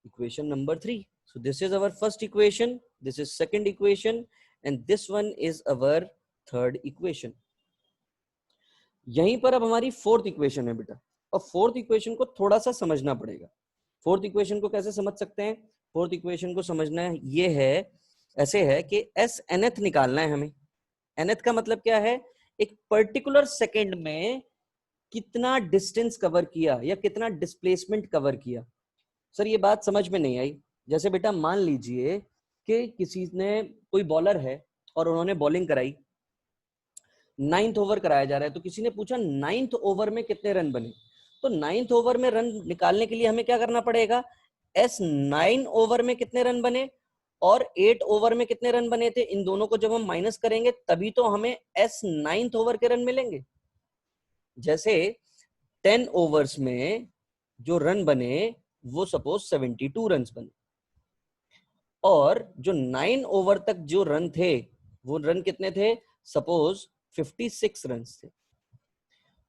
equation number 3. So this is our first equation, this is second equation, and this one is our third equation. यहीं पर अब हमारी fourth equation है बेटा. और fourth equation को थोड़ा सा समझना पड़ेगा. फोर्थ इक्वेशन को कैसे समझ सकते हैं? फोर्थ इक्वेशन को समझना ये है, ऐसे है कि एस nth निकालना है हमें. nth का मतलब क्या है? एक पर्टिकुलर सेकंड में कितना डिस्टेंस कवर किया या कितना डिस्प्लेसमेंट कवर किया. सर ये बात समझ में नहीं आई. जैसे बेटा मान लीजिए कि किसी ने, कोई बॉलर है और उन्होंने बॉलिंग कराई, 9th ओवर कराया जा रहा है, तो किसी ने पूछा 9th ओवर में कितने रन बने. तो 9th ओवर में रन निकालने के लिए हमें क्या करना पड़ेगा? S9 ओवर में कितने रन बने और 8 ओवर में कितने रन बने थे, इन दोनों को जब हम माइनस करेंगे तभी तो हमें S9th ओवर के रन मिलेंगे. जैसे 10 ओवर्स में जो रन बने वो सपोज 72 रन बने, और जो 9 ओवर तक जो रन थे वो रन कितने थे? सपोज 56 रन थे.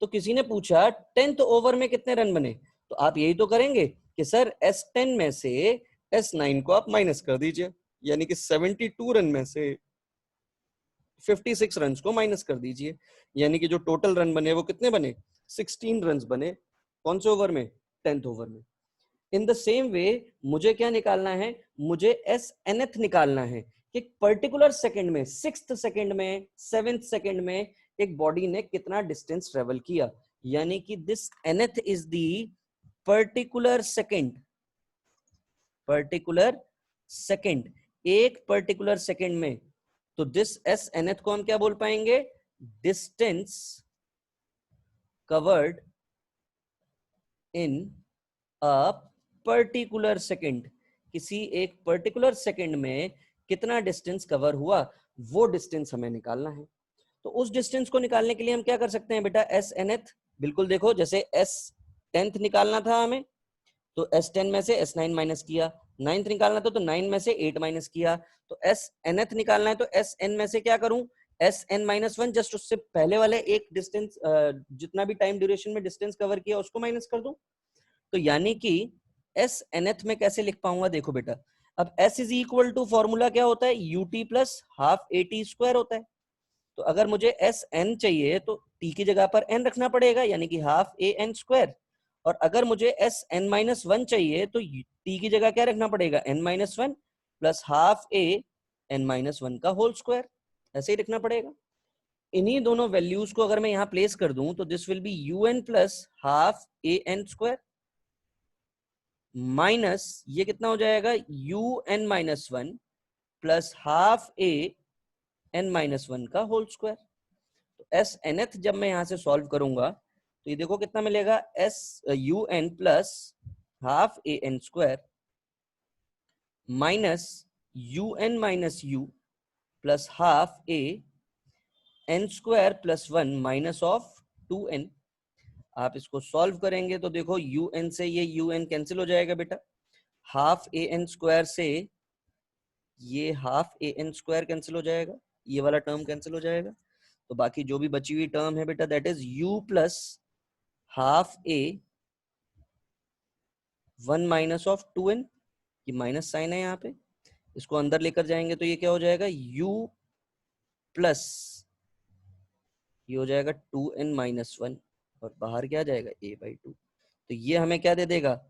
तो किसी ने पूछा 10th ओवर में कितने रन बने, तो आप यही तो करेंगे कि सर S10 में से S9 को आप माइनस कर दीजिए, यानी कि 72 रन में से 56 रन को माइनस कर दीजिए, यानी कि जो टोटल रन बने वो कितने बने? 16 रन बने. कौन से ओवर में? 10th ओवर में. इन द सेम वे मुझे क्या निकालना है? मुझे एस nth निकालना है कि पर्टिकुलर सेकंड में, 6th सेकंड में, 7th सेकंड में एक बॉडी ने कितना डिस्टेंस ट्रेवल किया. यानी कि this nth is the particular second, एक पर्टिकुलर सेकेंड में, तो दिस एस nth को हम क्या बोल पाएंगे? Distance covered in a particular second, किसी एक पर्टिकुलर सेकेंड में कितना डिस्टेंस कवर हुआ, वो डिस्टेंस हमें निकालना है। तो उस डिस्टेंस को निकालने के लिए हम क्या कर सकते हैं बेटा? एस nth, बिल्कुल देखो, जैसे एस 10th निकालना था हमें, तो S10 में से S9 माइनस किया, 9th निकालना था तो 9 में से 8 माइनस किया, तो SNth निकालना है तो SN में से क्या करूं? SN-1, जस्ट उससे पहले वाले एक डिस्टेंस, जितना भी टाइम ड्यूरेशन में डिस्टेंस कवर किया उसको माइनस कर दूं। तो यानी कि SNth में कैसे लिख पाऊंगा? देखो बेटा, अब S is equal to formula क्या होता है? UT plus half AT square होता है। तो अगर मुझे SN चाहिए तो T की जगह पर N रखना पड़ेगा, यानी कि हाफ AN स्क्वायर। और अगर मुझे SN-1 चाहिए तो T की जगह क्या रखना पड़ेगा? N-1 प्लस हाफ AN-1 का होल स्क्वायर, ऐसे ही लिखना पड़ेगा। इन्हीं दोनों वैल्यूज को अगर मैं यहाँ प्लेस कर दूं तो this will B UN plus half AN square minus ये कितना हो जाएगा? UN-1 प्लस हाफ AN-1 का होल स्क्वायर। तो एस nth जब मैं यहां से सॉल्व करूंगा तो ये देखो कितना मिलेगा? UN plus half AN square minus UN minus U plus half AN square plus 1 minus of 2N। आप इसको सॉल्व करेंगे तो देखो UN से ये UN कैंसिल हो जाएगा बेटा, हाफ AN स्क्वायर से ये हाफ AN स्क्वायर कैंसिल हो जाएगा, ये वाला टर्म कैंसिल हो जाएगा। तो बाकी जो भी बची हुई टर्म है बेटा that is U plus half A1 minus of 2N, ये माइनस साइन है यहाँ पे, इसको अंदर लेकर जाएंगे तो ये क्या हो जाएगा? U प्लस ये हो जाएगा 2N-1 और बाहर क्या आ जाएगा? A/2। तो ये हमें क्या दे देगा?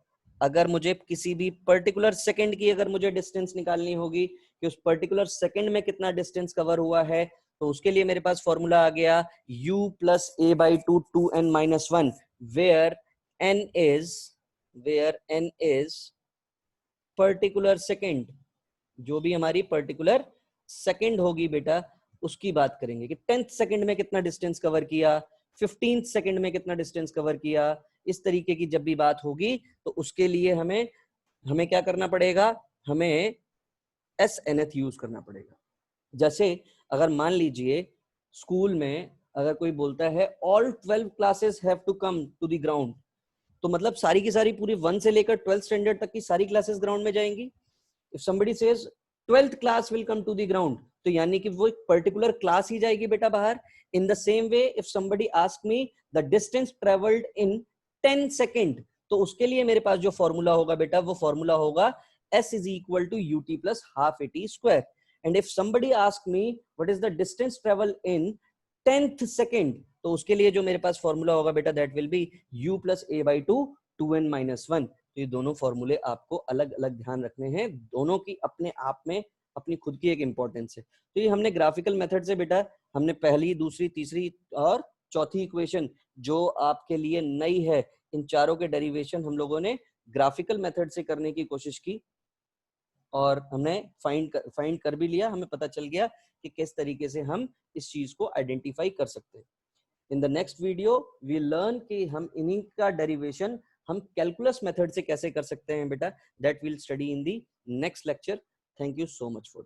अगर मुझे किसी भी पर्टिकुलर सेकंड की अगर मुझे डिस्टेंस निकालनी होगी कि उस पर्टिकुलर सेकंड में कितना डिस्टेंस कवर हुआ है, तो उसके लिए मेरे पास फॉर्मूला आ गया U plus A/2 2N-1 where N is particular second. जो भी हमारी पर्टिकुलर सेकंड होगी बेटा उसकी बात करेंगे कि 10th सेकंड में कितना डिस्टेंस कवर किया, 15th सेकंड में कितना डिस्टेंस कवर किया। इस तरीके की जब भी बात होगी तो उसके लिए हमें क्या करना पड़ेगा? हमें SNth यूज करना पड़ेगा। जैसे अगर मान लीजिए स्कूल में अगर कोई बोलता है all 12 classes have to come to the ground, तो मतलब सारी की सारी पूरी 1 से लेकर 12th स्टैंडर्ड तक की सारी क्लासेस ग्राउंड में जाएंगी। If somebody says 12th class will come to the ground, तो यानी कि वो एक पर्टिकुलर क्लास ही जाएगी बेटा बाहर। In the same way if somebody ask me the distance traveled in 10 second, तो उसके लिए मेरे पास जो फॉर्मूला होगा बेटा वो फॉर्मूला होगा S is equal to UT plus half AT square. And if somebody ask me what is the distance travel in 10th second, तो उसके लिए जो मेरे पास फॉर्मूला होगा बेटा that will be U plus A/2 2N-1। तो ये दोनों फॉर्मूले आपको अलग अलग ध्यान रखने हैं, दोनों की अपने आप में अपनी खुद की एक इंपॉर्टेंस है। तो ये हमने ग्राफिकल मेथड से बेटा हमने पहली, दूसरी, तीसरी और चौथी इक्वेशन जो आपके लिए नई है, इन चारों के डेरिवेशन हम लोगों ने ग्राफिकल मेथड से करने की कोशिश की और हमने फाइंड कर भी लिया। हमें पता चल गया कि किस तरीके से हम इस चीज को आइडेंटिफाई कर सकते हैं। In the next video we learn कि हम इन्हीं का डेरिवेशन हम कैलकुलस मेथड से कैसे कर सकते हैं बेटा, that will study in the next lecture. Thank you so much for